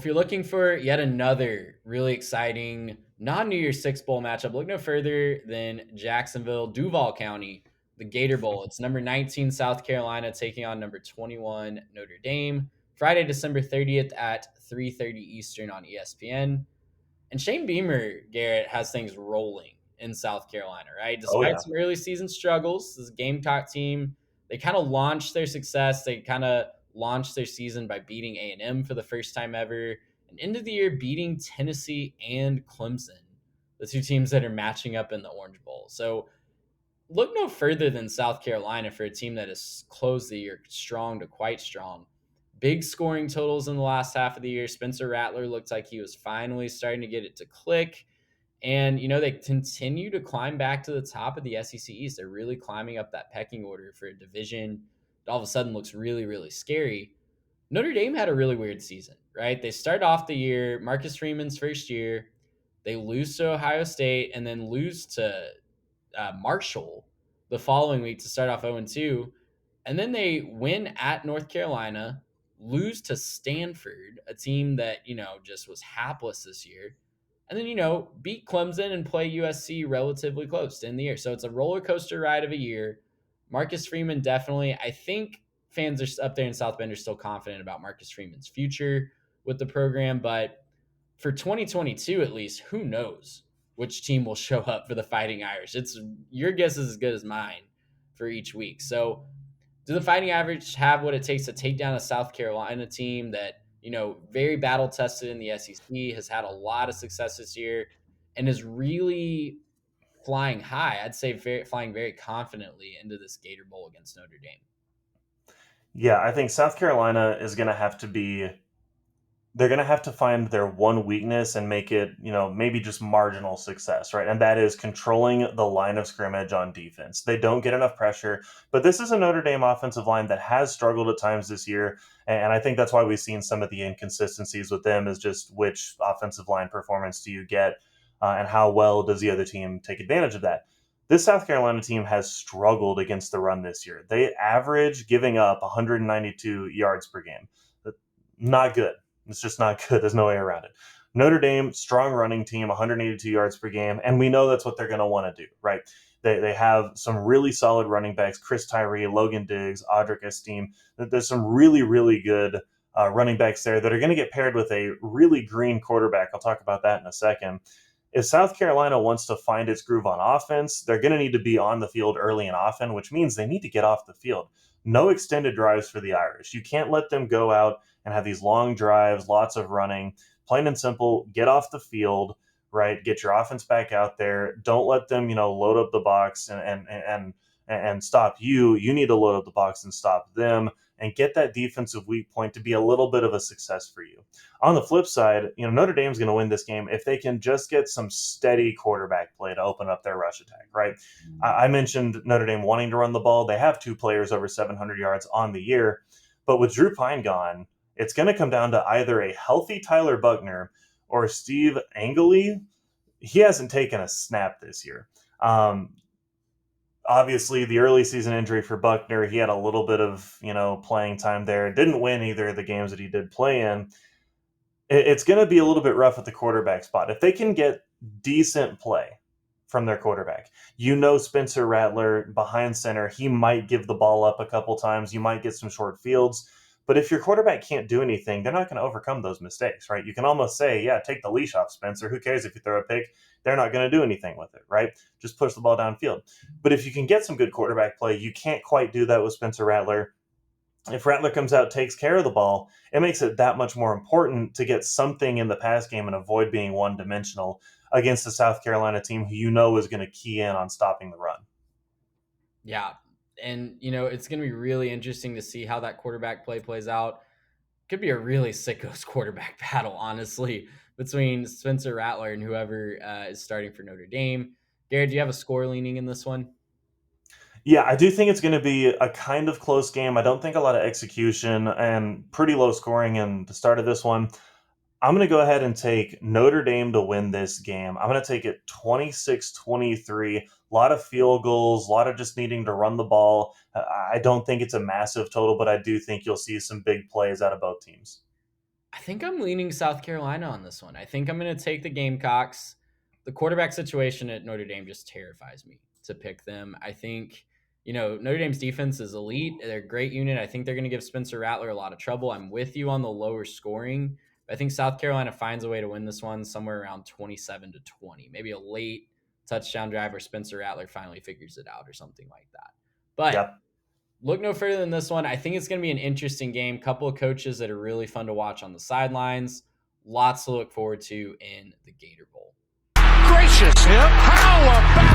you're looking for yet another really exciting non-New Year's Six Bowl matchup, look no further than Jacksonville, Duval County, the Gator Bowl. It's number 19 South Carolina taking on number 21 Notre Dame. Friday, December 30th at 3:30 Eastern on ESPN. And Shane Beamer, Garrett, has things rolling in South Carolina, right? Oh Despite yeah. some early season struggles, this Gamecock team, they kind of launched their success. They kind of launched their season by beating A&M for the first time ever, and end of the year beating Tennessee and Clemson, the two teams that are matching up in the Orange Bowl. So look no further than South Carolina for a team that has closed the year strong to quite strong. Big scoring totals in the last half of the year. Spencer Rattler looked like he was finally starting to get it to click. And, they continue to climb back to the top of the SEC East. They're really climbing up that pecking order for a division that all of a sudden looks really, really scary. Notre Dame had a really weird season, right? They start off the year, Marcus Freeman's first year. They lose to Ohio State and then lose to Marshall the following week to start off 0-2. And then they win at North Carolina, lose to Stanford, a team that, just was hapless this year. And then, beat Clemson and play USC relatively close to end the year. So it's a roller coaster ride of a year. Marcus Freeman definitely, I think fans are up there in South Bend are still confident about Marcus Freeman's future with the program. But for 2022, at least, who knows which team will show up for the Fighting Irish? It's your guess is as good as mine for each week. So do the Fighting Irish have what it takes to take down a South Carolina team that, very battle tested in the SEC, has had a lot of success this year, and is really flying high? I'd say flying very confidently into this Gator Bowl against Notre Dame. Yeah, I think South Carolina is going to have to be they're going to have to find their one weakness and make it, maybe just marginal success, right? And that is controlling the line of scrimmage on defense. They don't get enough pressure, but this is a Notre Dame offensive line that has struggled at times this year. And I think that's why we've seen some of the inconsistencies with them is just which offensive line performance do you get and how well does the other team take advantage of that? This South Carolina team has struggled against the run this year. They average giving up 192 yards per game. Not good. It's just not good. There's no way around it. Notre Dame, strong running team, 182 yards per game, and we know that's what they're going to want to do, right? They have some really solid running backs, Chris Tyree, Logan Diggs, Audric Esteem. There's some really, really good running backs there that are going to get paired with a really green quarterback. I'll talk about that in a second. If South Carolina wants to find its groove on offense, they're going to need to be on the field early and often, which means they need to get off the field. No extended drives for the Irish. You can't let them go out and have these long drives, lots of running. Plain and simple, get off the field, right? Get your offense back out there. Don't let them, load up the box and stop you. You need to load up the box and stop them and get that defensive weak point to be a little bit of a success for you. On the flip side, Notre Dame's going to win this game if they can just get some steady quarterback play to open up their rush attack, right? I mentioned Notre Dame wanting to run the ball. They have two players over 700 yards on the year, but with Drew Pine gone, it's going to come down to either a healthy Tyler Buckner or Steve Angley. He hasn't taken a snap this year. Obviously, the early season injury for Buckner, he had a little bit of playing time there. Didn't win either of the games that he did play in. It's going to be a little bit rough at the quarterback spot. If they can get decent play from their quarterback, Spencer Rattler behind center, he might give the ball up a couple times. You might get some short fields. But if your quarterback can't do anything, they're not going to overcome those mistakes, right? You can almost say, yeah, take the leash off, Spencer. Who cares if you throw a pick? They're not going to do anything with it, right? Just push the ball downfield. But if you can get some good quarterback play, you can't quite do that with Spencer Rattler. If Rattler comes out, takes care of the ball, it makes it that much more important to get something in the pass game and avoid being one-dimensional against the South Carolina team who is going to key in on stopping the run. Yeah. And, it's going to be really interesting to see how that quarterback play plays out. Could be a really sickos quarterback battle, honestly, between Spencer Rattler and whoever is starting for Notre Dame. Garrett, do you have a score leaning in this one? Yeah, I do think it's going to be a kind of close game. I don't think a lot of execution and pretty low scoring in the start of this one. I'm going to go ahead and take Notre Dame to win this game. I'm going to take it 26-23. A lot of field goals, a lot of just needing to run the ball. I don't think it's a massive total, but I do think you'll see some big plays out of both teams. I think I'm leaning South Carolina on this one. I think I'm going to take the Gamecocks. The quarterback situation at Notre Dame just terrifies me to pick them. I think, Notre Dame's defense is elite. They're a great unit. I think they're going to give Spencer Rattler a lot of trouble. I'm with you on the lower scoring. But I think South Carolina finds a way to win this one somewhere around 27-20. Maybe a late touchdown drive where Spencer Rattler finally figures it out or something like that. But Yep. look no further than this one. I think it's going to be an interesting game. Couple of coaches that are really fun to watch on the sidelines. Lots to look forward to in the Gator Bowl. Gracious, how about